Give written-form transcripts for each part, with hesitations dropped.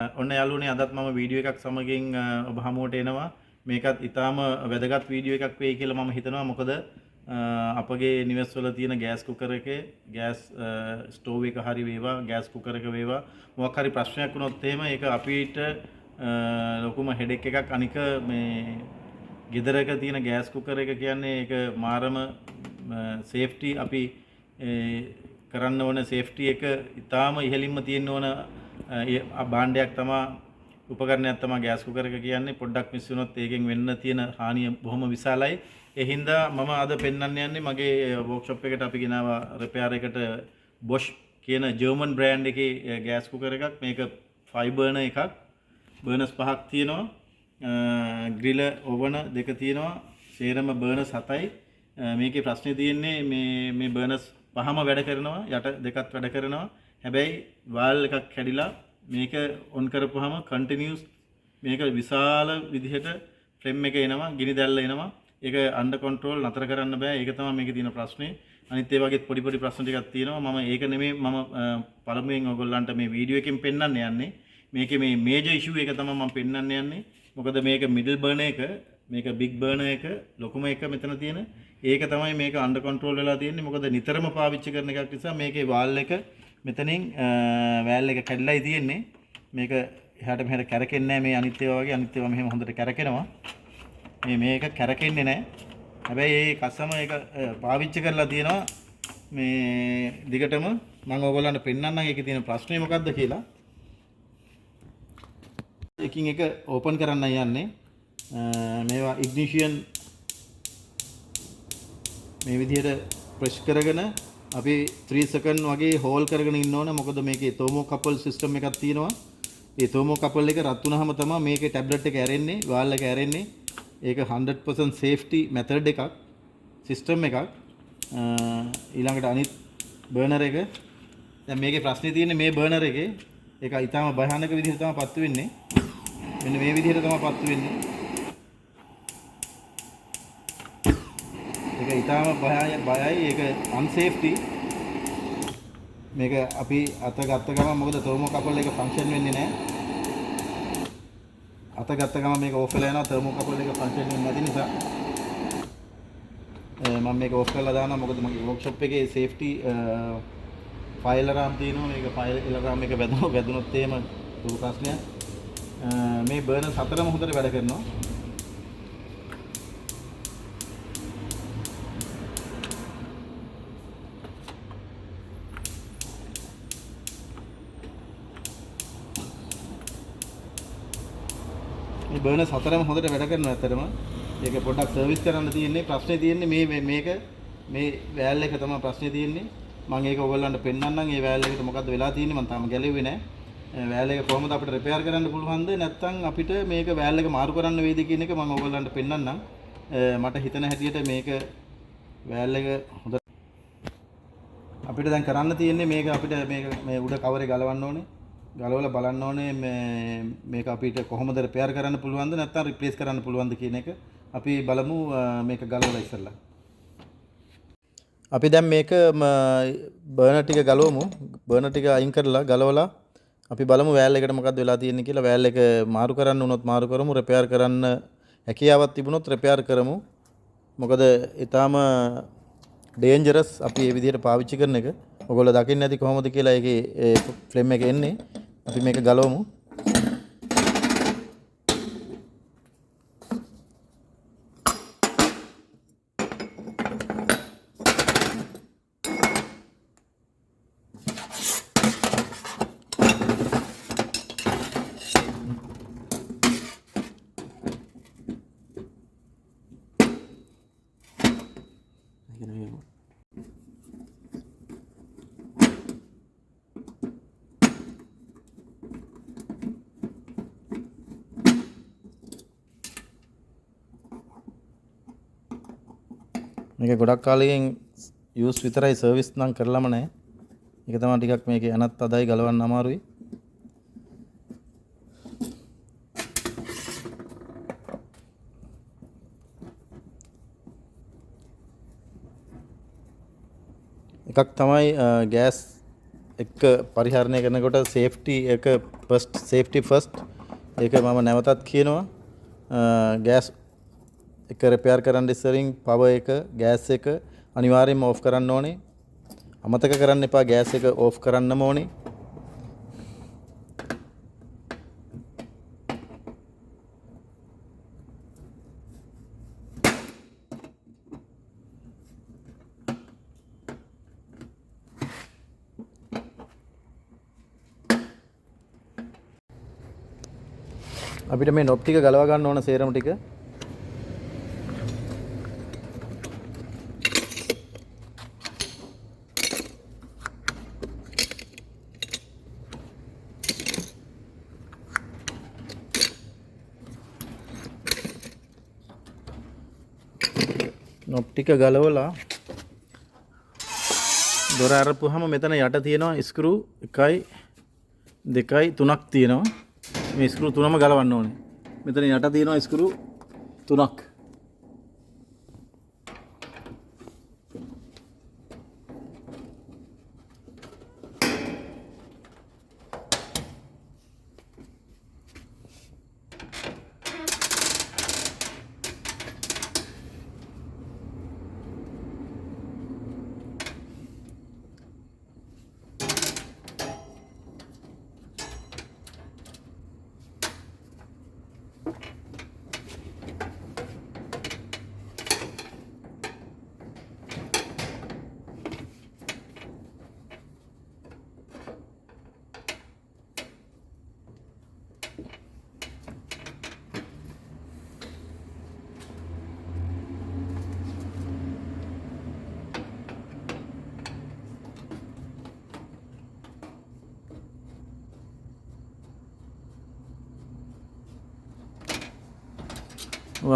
ඔන්න යාළුවනේ අදත් මම වීඩියෝ එකක් සමගින් ඔබ හමුවට එනවා. මේකත් ඊටාම වැදගත් වීඩියෝ එකක් වෙයි කියලා මම හිතනවා. මොකද අපගේ නිවෙස්වල තියෙන ගෑස් කුකර් එකේ ගෑස් ස්ටෝව් එක හරි වේවා ගෑස් කුකර් එක වේවා මොකක් හරි ප්‍රශ්නයක් වුණොත් එහෙම ඒක අපිට ලොකුම හෙඩෙක් එකක්. අනික මේ ගෙදරක තියෙන ගෑස් කුකර් එක කියන්නේ ඒක මාරම සේෆ්ටි අපි කරන්න ඕන සේෆ්ටි එක ඊටාම ඉහළින්ම තියෙන්න ඕන භාණ්ඩයක් තමයි උපකරණයක් තමයි ගෑස් කුකර් එක කියන්නේ. පොඩ්ඩක් මිස් වුණොත් ඒකෙන් වෙන්න තියෙන හානිය බොහොම විශාලයි. ඒ හින්දා මම අද පෙන්වන්න යන්නේ මගේ වර්ක්ෂොප් එකට අපි ගෙනාවා රිපෙයාර් එකට Bosch කියන ජර්මන් බ්‍රෑන්ඩ් එකේ ගෑස් කුකර් එකක්. මේක 5 බර්නර් එකක්. බර්නර්ස් 5ක් තියෙනවා. ග්‍රිල් ඕවන දෙක තියෙනවා. සේරම බර්නර්ස් 7යි. මේකේ ප්‍රශ්නේ තියෙන්නේ මේ බර්නර්ස් පහම වැඩ කරනවා. යට දෙකත් වැඩ කරනවා. හැබැයි වාල් එකක් කැඩිලා මේක ඔන් කරපුවාම කන්ටිනියුස් මේක විශාල විදිහට ෆ්ලේම් එක එනවා, ගිනි දැල්ල එනවා. ඒක අන්ඩර් කන්ට්‍රෝල් නතර කරන්න බෑ. ඒක තමයි මේකේ තියෙන ප්‍රශ්නේ. අනිත් ඒ වගේ පොඩි ප්‍රශ්න ටිකක් තියෙනවා. මම ඒක නෙමෙයි මම පළමුවෙන් ඔයගොල්ලන්ට මේ වීඩියෝ එකෙන් පෙන්වන්න යන්නේ. මේකේ මේ මේජර් ඉෂුව එක තමයි මම පෙන්වන්න යන්නේ. මොකද මේක මිඩල් බර්නර් එක, මේක බිග් බර්නර් එක, ලොකුම එක මෙතන තියෙන. ඒක තමයි මේක අන්ඩර් කන්ට්‍රෝල් වෙලා තියෙන්නේ. මොකද නිතරම පාවිච්චි කරන එකක් නිසා මේකේ වාල් එක මෙතනින් වෑල් එක කැඩලායි තියෙන්නේ. මේක එහාට මෙහාට කැරකෙන්නේ නැහැ. මේ අනිත් ඒවා වගේ අනිත් ඒවා මෙහෙම හොඳට කැරකෙනවා. මේක කැරකෙන්නේ නැහැ. හැබැයි ඒ කස්සම ඒක පාවිච්චි කරලා තියෙනවා. මේ දිගටම මම ඔයගොල්ලන්ට පෙන්නන්නම් ඒකේ තියෙන ප්‍රශ්නේ මොකද්ද කියලා. එකින් එක ඕපන් කරන්න යන්නේ. මේවා ඉග්නිෂන් මේ විදිහට ප්‍රෙස් කරගෙන අපි 3 සෙකන්ඩ් වගේ හෝල් කරගෙන ඉන්න ඕන. මොකද මේකේ තර්මෝකපල් සිස්ටම් එකක් තියෙනවා. ඒ තර්මෝකපල් එක රත් වුණාම තමයි මේකේ ටැබ්ලට් එක ඇරෙන්නේ, වාල් එක ඇරෙන්නේ. ඒක 100% සේෆ්ටි මෙතඩ් එකක්, සිස්ටම් එකක්. ඊළඟට අනිත් බර්නර් එක. දැන් මේකේ ප්‍රශ්නේ තියෙන්නේ මේ බර්නර් එකේ. ඒක ඊටාම භයානක විදිහට තමයි පත්තු වෙන්නේ. මෙන්න මේ විදිහට තමයි පත්තු වෙන්නේ. ඒක ඊටාම බයයි. ඒක අන්සේෆ්ටි. මේක අපි අත ගත්ත ගමන් මොකද තර්මෝකපල් එක ෆන්ක්ෂන් වෙන්නේ නැහැ. අත ගත්ත ගමන් මේක ඕෆ් වෙලා යනවා. තර්මෝකපල් එක ෆන්ක්ෂන් වෙන්නේ නැති නිසා මම මේක ඕෆ් කරලා දානවා. මොකද මගේ වර්ක්ෂොප් එකේ සේෆ්ටි ෆයිල් අලාරම් තියෙනවා. මේක ෆයිල් අලාරම් එක වැදුනොත් එහෙම දුරු ප්‍රශ්නයක්. මේ බර්නර් හතරම හොඳට වැඩ කරනවා. මේ බර්නර්ස් හතරම හොඳට වැඩ කරනවා ඇත්තටම. ඒක පොඩ්ඩක් සර්විස් කරන්න තියෙන්නේ. ප්‍රශ්නේ තියෙන්නේ මේක මේ වෑල් එක තමයි ප්‍රශ්නේ තියෙන්නේ. මම ඒක ඔයගොල්ලන්ට පෙන්නන්නම්. මේ වෑල් එකට මොකද්ද වෙලා තියෙන්නේ මම තාම ගැලෙුවේ නැහැ. වෑල් එක කොහොමද අපිට රිපෙයාර් කරන්න පුළුවන්ද නැත්නම් අපිට මේක වෑල් එක මාරු කරන්න වෙයිද කියන එක මම ඔයගොල්ලන්ට පෙන්නන්නම්. මට හිතන හැටියට මේක වෑල් එක හොඳ අපිට දැන් කරන්න තියෙන්නේ මේක අපිට මේ උඩ කවරේ ගලවන්න ඕනේ. ගලවලා බලන්න ඕනේ මේක අපිට කොහොමද රිපෙයාර් කරන්න පුළුවන්ද නැත්නම් රිප්ලේස් කරන්න පුළුවන්ද කියන එක. අපි බලමු මේක ගලවලා ඉස්සෙල්ලා. අපි දැන් මේක බර්නර් ටික ගලවමු. බර්නර් ටික අයින් කරලා ගලවලා අපි බලමු වෑල් එකට මොකද්ද වෙලා තියෙන්නේ කියලා. වෑල් එක මාරු කරන්න උනොත් මාරු කරමු. රිපෙයාර් කරන්න හැකියාවක් තිබුණොත් රිපෙයාර් කරමු. මොකද ඊටාම ඩේන්ජරස් අපි මේ විදිහට පාවිච්චි කරන එක. ඔයගොල්ලෝ දකින්නේ නැති කොහොමද කියලා ඒකේ ෆ්ලේම් එක එන්නේ. අපි මේක ගලවමු. මේක ගොඩක් කාලෙකින් යූස් විතරයි සර්විස් නම් කරලම නැහැ. ඒක තමයි ටිකක් මේකේ අනත් අදයි ගලවන්න අමාරුයි. එකක් තමයි ගෑස් එක පරිහරණය කරනකොට සේෆ්ටි එක first safety first. ඒක මම නැවතත් කියනවා. gas එක repair කරන්න ඉස්සරින් power එක gas එක අනිවාර්යයෙන්ම off කරන්න ඕනේ. අමතක කරන්න එපා gas එක off කරන්නම ඕනේ. අපිට මේ නොබ් ටික ගලව ගන්න ඕන සේරම ටික. නොබ් ටික ගලවලා දොර අරපුවාම මෙතන යට තියෙනවා ස්ක්‍රූ 1 2 3ක් තියෙනවා. මේ ස්ක්‍රූ තුනම ගලවන්න ඕනේ. මෙතන යට තියෙනවා ස්ක්‍රූ 3ක්.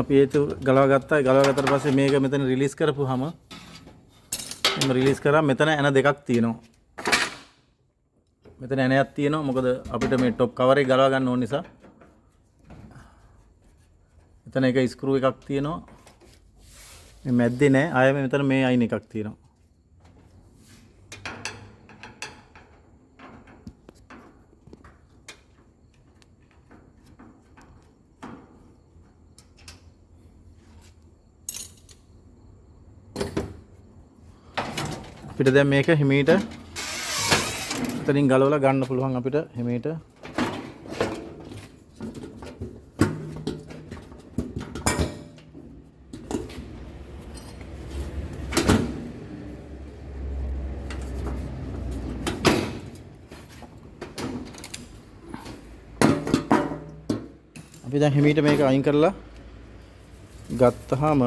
අපි ඒක ගලව ගත්තා. ගලව ගත්තට පස්සේ මේක මෙතන රිලීස් කරපුවාම එම රිලීස් කරා මෙතන එන දෙකක් තියෙනවා. මෙතන එනයක් තියෙනවා. මොකද අපිට මේ টොප් කවර් එක ගලව ගන්න ඕන නිසා. මෙතන එක ස්ක්‍රූ එකක් තියෙනවා. මේ මැද්දේ නෑ. ආයෙ මෙතන මේ අයින් එකක් තියෙනවා. අපිට දැන් මේක හිමීට එතනින් ගලවලා ගන්න පුළුවන් අපිට හිමීට. අපි දැන් හිමීට මේක අයින් කරලා ගත්තාම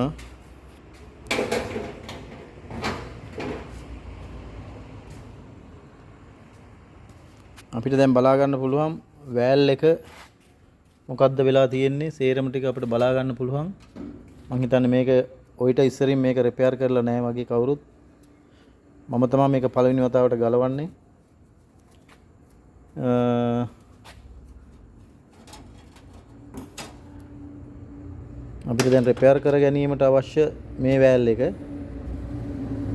අපිට දැන් බලා ගන්න පුළුවන් වෑල් එක මොකද්ද වෙලා තියෙන්නේ සේරම ටික අපිට බලා ගන්න පුළුවන්. මම හිතන්නේ මේක ඔයිට ඉස්සරින් මේක රිපෙයාර් කරලා නැහැ වගේ කවුරුත්. මම තමයි මේක පළවෙනි වතාවට ගලවන්නේ. අපිට දැන් රිපෙයාර් කර ගැනීමට අවශ්‍ය මේ වෑල් එක.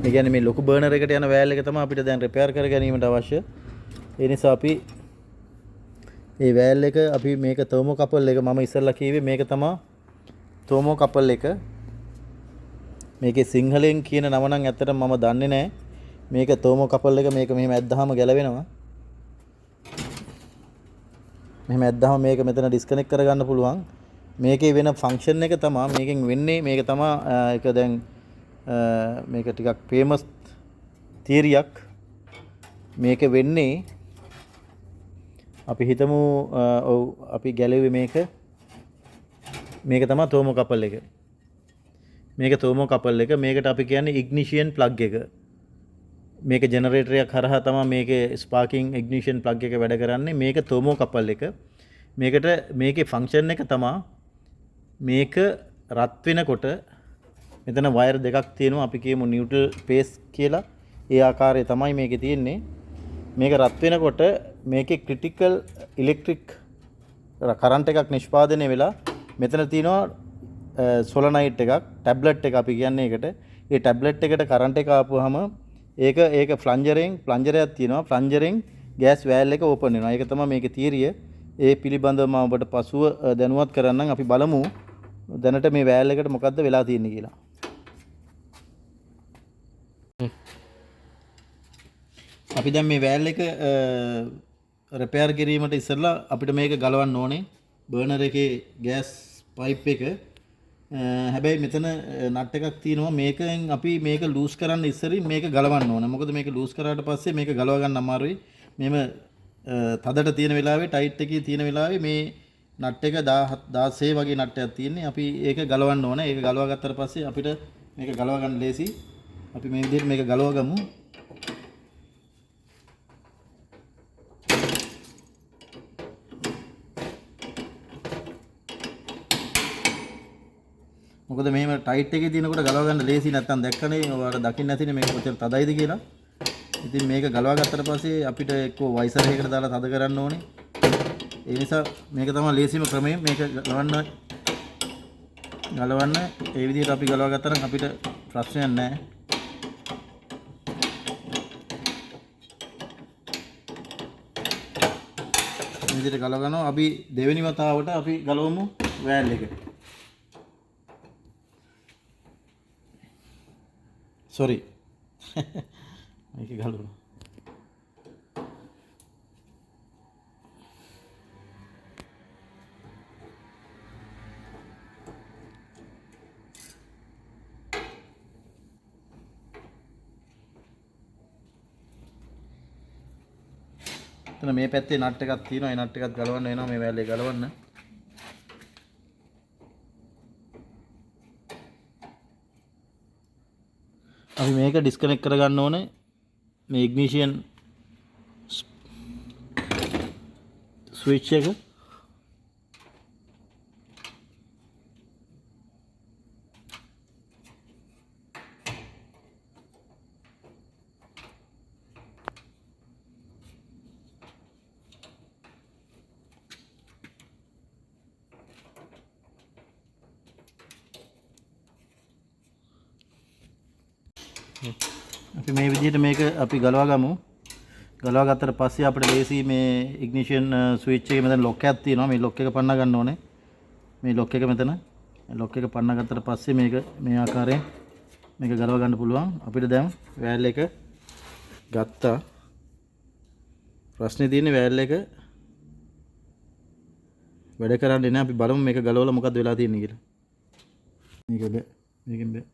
ඒ කියන්නේ මේ ලොකු බර්නර් එකට යන වෑල් එක තමයි අපිට දැන් රිපෙයාර් කර ගැනීමට අවශ්‍ය. ඒ නිසා අපි මේ වෑල් එක අපි මේක තර්මෝකපල් එක මම ඉස්සෙල්ලා කිව්වේ මේක තමයි තර්මෝකපල් එක. මේකේ සිංහලෙන් කියන නම නම් ඇත්තටම මම දන්නේ නැහැ. මේක තර්මෝකපල් එක මේක මෙහෙම ඇද්දාම ගැලවෙනවා. මෙහෙම ඇද්දාම මේක මෙතන ඩිස්කනෙක්ට් කරගන්න පුළුවන්. මේකේ වෙන ෆන්ක්ෂන් එක තමයි මේකෙන් වෙන්නේ. මේක තමයි ඒක දැන් මේක ටිකක් ෆේමස් තියරියක්. මේක වෙන්නේ අපි හිතමු ඔව් අපි ගැලෙුවේ මේක තමයි තර්මෝකපල් එක. මේක තර්මෝකපල් එක. මේකට අපි කියන්නේ ඉග්නිෂන් ප්ලග් එක. මේක ජෙනරේටරයක් හරහා තමයි මේකේ ස්පාර්කින් ඉග්නිෂන් ප්ලග් එක වැඩ කරන්නේ. මේක තර්මෝකපල් එක. මේකට මේකේ ෆන්ක්ෂන් එක තමයි මේක රත් වෙනකොට මෙතන වයර් දෙකක් තියෙනවා. අපි කියමු නියුට්‍රල් පේස් කියලා. ඒ ආකාරය තමයි මේකේ තියෙන්නේ. මේක රත් වෙනකොට මේකේ ක්‍රිටිකල් ඉලෙක්ට්‍රික් කරන්ට් එකක් නිෂ්පාදනය වෙලා මෙතන තියෙනවා සොලනයිට් එකක් ටැබ්ලට් එක අපි කියන්නේ ඒකට. ඒ ටැබ්ලට් එකට කරන්ට් එක ආපුවාම ඒක ෆ්ලන්ජරෙන් ප්ලන්ජරයක් තියෙනවා. ප්ලන්ජරෙන් ගෑස් වෑල් එක ඕපන් වෙනවා. ඒක තමයි මේකේ තියරිය. ඒ පිළිබඳව මම ඔබට පසුව දැනුවත් කරන්නම්. අපි බලමු දැනට මේ වෑල් එකට මොකද්ද වෙලා තියෙන්නේ කියලා. අපි දැන් මේ වෑල් එක රිපෙයාර් කිරීමට ඉස්සෙල්ලා අපිට මේක ගලවන්න ඕනේ. බර්නර් එකේ ගෑස් පයිප් එක. හැබැයි මෙතන නට් එකක් තියෙනවා. මේකෙන් අපි මේක ලූස් කරන්න ඉස්සරින් මේක ගලවන්න ඕනේ. මොකද මේක ලූස් කරාට පස්සේ මේක ගලව ගන්න අමාරුයි. මෙහෙම තදට තියෙන වෙලාවේ ටයිට් එකේ තියෙන වෙලාවේ මේ නට් එක 16 වගේ නට් එකක් තියෙන්නේ. අපි ඒක ගලවන්න ඕනේ. ඒක ගලවා ගත්තට පස්සේ අපිට මේක ගලව ගන්න ලේසි. අපි මේ විදිහට මේක ගලව ගමු. මොකද මෙහෙම ටයිට් එකේ තියෙනකොට ගලව ගන්න ලේසි නැත්තම් දැක්කනේ ඔයාලට දකින්න නැතිනේ මේක කොච්චර තදයිද කියලා. ඉතින් මේක ගලවා ගත්තට පස්සේ අපිට එක්ක වයිසර් එකකට දාලා තද කරන්න ඕනේ. ඒ නිසා මේක තමයි ලේසිම ක්‍රමය. මේක ගලවන්න ඒ විදිහට අපි ගලවා ගත්තා නම් අපිට ප්‍රශ්නයක් නැහැ. මේ විදිහට ගලව ගන්නවා. අපි දෙවෙනි වතාවට අපි ගලවමු වෑල් එක. sorry මේක ගලවනවා. එතන මේ පැත්තේ නට් එකක් තියෙනවා. ඒ නට් එකත් ගලවන්න වෙනවා. මේ වෑල් එක ගලවන්න. අපි මේක ඩිස්කනෙක්ට් කරගන්න ඕනේ. මේ ඉග්නිෂන් ස්විච් එක. අපි මේ විදිහට මේක අපි ගලවා ගමු. ගලවා ගත්තට පස්සේ අපිට ලේසි මේ ඉග්නිෂන් ස්විච් එකේ මෙතන ලොක් එකක් තියෙනවා. මේ ලොක් එක පන්න ගන්න ඕනේ. මේ ලොක් එක මෙතන. ලොක් එක පන්න ගත්තට පස්සේ මේක මේ ආකාරයෙන් මේක ගලව ගන්න පුළුවන්. අපිට දැන් වෑල් එක ගත්තා. ප්‍රශ්නේ තියෙන්නේ වෑල් එක වැඩ කරන්නේ නැහැ. අපි බලමු මේක ගලවලා මොකද්ද වෙලා තියෙන්නේ කියලා. මේක බෑ. මේකෙන් බෑ.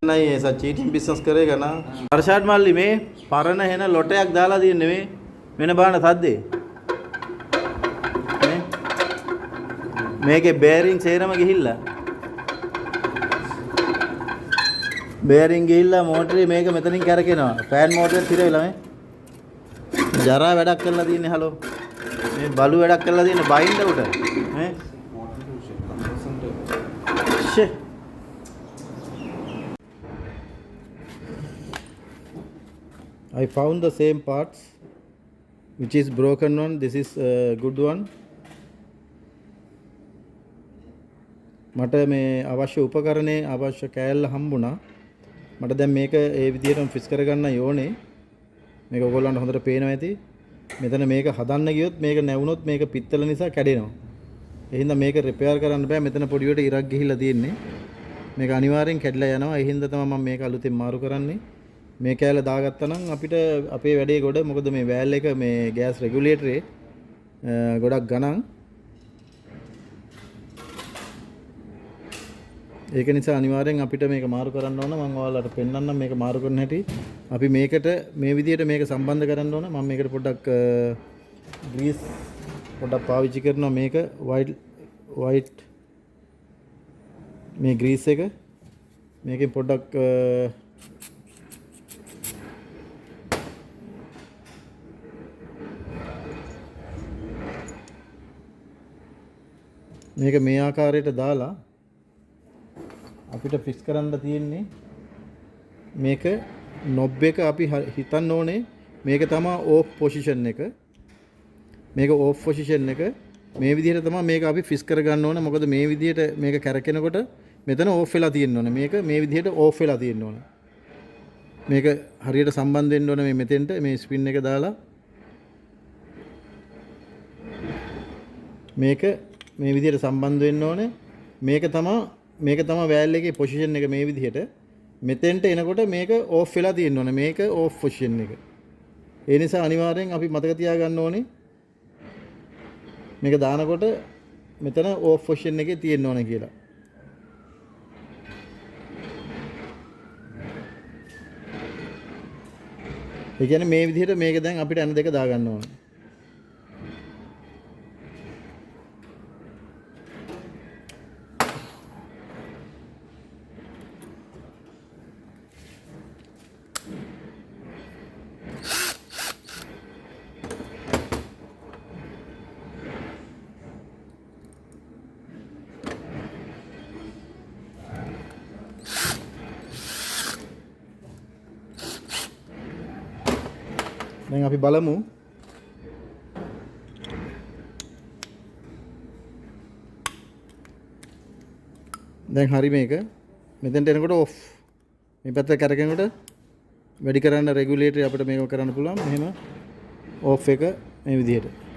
नहीं ऐसा चीटिंग बिजनेस करेगा ना हर्षाद माली में पारना है ना लोटे दाला दी में मैंने बाण सादे මේකේ බෑරින් සේරම ගිහිල්ලා බෑරින් ගිහිල්ලා මෝටරේ මේක මෙතනින් කරකිනවා ෆෑන් මෝටරේ තිර වෙලා මේ ජරා වැඩක් කරලා තියෙන්නේ හලෝ මේ බලු වැඩක් කරලා තියෙන්නේ බයින්ඩ උඩ ඈ ෂේ I found the same parts which is broken one. This is a good one. මට මේ අවශ්‍ය උපකරණේ අවශ්‍ය කෑල්ල හම්බුණා. මට දැන් මේක ඒ විදිහටම ෆික්ස් කරගන්න ඕනේ. මේක ඔයගොල්ලන්ට හොඳට පේනවා ඇති. මෙතන මේක හදන්න ගියොත් මේක නැවුනොත් මේක පිත්තල නිසා කැඩෙනවා. ඒ හින්දා මේක රිපෙයාර් කරන්න බෑ. මෙතන පොඩියට ඉරක් ගිහිල්ලා තියෙන්නේ. මේක අනිවාර්යෙන් කැඩලා යනවා. ඒ හින්දා තමයි මම මේක අලුතෙන් මාරු කරන්නේ. මේ කෑල්ල දාගත්තා නම් අපිට අපේ වැඩේ ගොඩ මොකද මේ වෑල් එක මේ ගෑස් රෙගුලේටරේ ගොඩක් ගණන් ඒක නිසා අනිවාර්යෙන් අපිට මේක මාරු කරන්න ඕන. මම ඔයාලට පෙන්නන්නම් මේක මාරු කරන හැටි. අපි මේකට මේ විදිහට මේක සම්බන්ධ කරන්න ඕන. මම මේකට පොඩ්ඩක් ග්‍රීස් පොඩ්ඩක් පාවිච්චි කරනවා. මේක white මේ ග්‍රීස් එක මේකෙන් පොඩ්ඩක් මේක මේ ආකාරයට දාලා අපිට ෆික්ස් කරන්න තියෙන්නේ මේක නොබ් එක අපි හිතන්න ඕනේ මේක තමයි ඕෆ් පොසිෂන් එක. මේක ඕෆ් පොසිෂන් එක මේ විදිහට තමයි මේක අපි ෆික්ස් කරගන්න ඕනේ. මොකද මේ විදිහට මේක කැරකෙනකොට මෙතන ඕෆ් වෙලා තියෙන්න ඕනේ. මේක මේ විදිහට ඕෆ් වෙලා තියෙන්න ඕනේ. මේක හරියට සම්බන්ධ වෙන්න ඕනේ මේ මෙතෙන්ට මේ ස්පින් එක දාලා මේක මේ විදිහට සම්බන්ධ වෙන්න ඕනේ. මේක තමයි වෑල් එකේ පොසිෂන් එක මේ විදිහට මෙතෙන්ට එනකොට මේක ඕෆ් වෙලා තියෙන්න ඕනේ. මේක ඕෆ් පොසිෂන් එක. ඒ නිසා අනිවාර්යෙන් අපි මතක තියාගන්න ඕනේ මේක දානකොට මෙතන ඕෆ් පොසිෂන් එකේ තියෙන්න ඕනේ කියලා. ඒ කියන්නේ මේ විදිහට මේක දැන් අපිට ඇන දෙක දාගන්න ඕනේ. දැන් අපි බලමු දැන් හරි මේක මෙතෙන්ට එනකොට ඔෆ් මේ පැත්ත කරගෙනකොට වැඩි කරන්න රෙගුලේටර් අපිට මේක කරන්න පුළුවන් මෙහෙම ඔෆ් එක මේ විදිහට